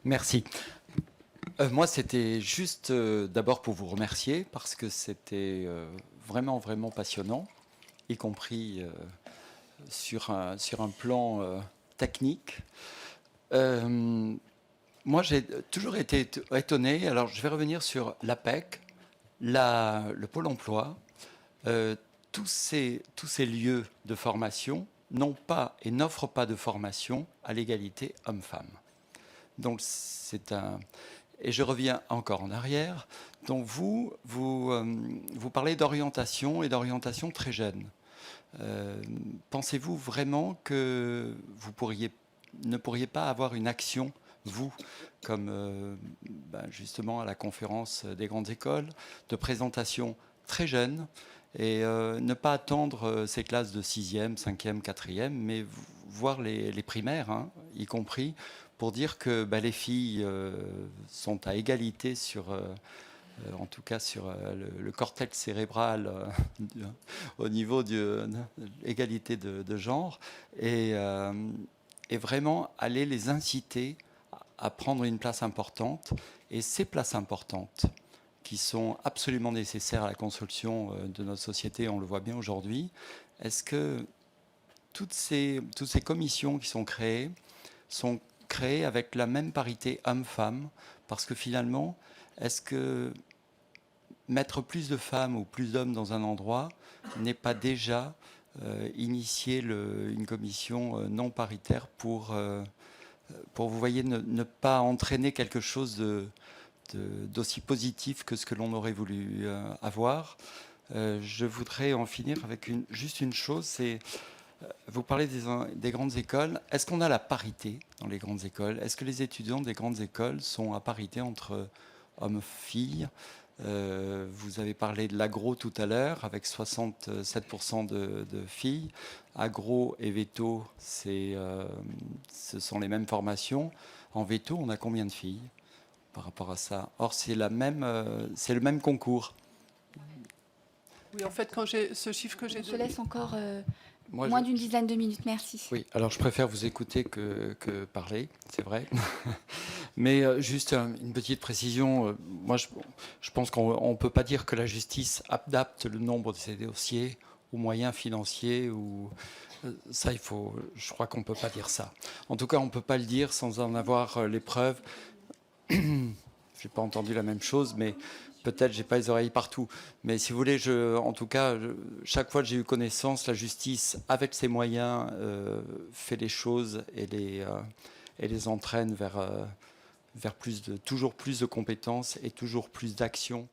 Merci. Moi, c'était juste d'abord pour vous remercier parce que c'était vraiment, vraiment passionnant, y compris sur un plan technique. Euh, Moi, j'ai toujours été étonné. Alors, je vais revenir sur l'APEC, le Pôle emploi. Euh, tous ces lieux de formation n'ont pas et n'offrent pas de formation à l'égalité homme-femme. Donc, c'est un. Et je reviens encore en arrière. Donc, vous parlez d'orientation et d'orientation très jeune. Pensez-vous vraiment que ne pourriez pas avoir une action, vous, comme justement à la conférence des grandes écoles, de présentation très jeune et ne pas attendre ces classes de 6e, 5e, 4e, mais voir les primaires, hein, y compris, pour dire que les filles sont à égalité en tout cas sur le cortex cérébral au niveau de l'égalité de genre et vraiment aller les inciter à prendre une place importante. Et ces places importantes qui sont absolument nécessaires à la construction de notre société, on le voit bien aujourd'hui, est-ce que toutes ces commissions qui sont créées avec la même parité homme-femme? Parce que finalement, est-ce que mettre plus de femmes ou plus d'hommes dans un endroit n'est pas déjà initier une commission non paritaire pour vous voyez, ne pas entraîner quelque chose d'aussi positif que ce que l'on aurait voulu avoir. Je voudrais en finir avec juste une chose, c'est vous parlez des grandes écoles. Est-ce qu'on a la parité dans les grandes écoles? Est-ce que les étudiants des grandes écoles sont à parité entre hommes et filles? Vous avez parlé de l'agro tout à l'heure, avec 67% de filles. Agro et veto, ce sont les mêmes formations. En veto, on a combien de filles par rapport à ça? Or, c'est le même concours. Oui, en fait, quand j'ai ce chiffre que j'ai On se donné, laisse encore Moi, moins d'une dizaine de minutes, merci. oui, alors je préfère vous écouter que parler, c'est vrai. Mais juste une petite précision. Moi, je pense qu'on ne peut pas dire que la justice adapte le nombre de ces dossiers aux moyens financiers. Ça, je crois qu'on ne peut pas dire ça. En tout cas, on ne peut pas le dire sans en avoir les preuves. Je n'ai pas entendu la même chose, mais peut-être j'ai pas les oreilles partout. Mais si vous voulez, en tout cas, chaque fois que j'ai eu connaissance, la justice, avec ses moyens, fait les choses et les entraîne vers toujours plus de compétences et toujours plus d'actions.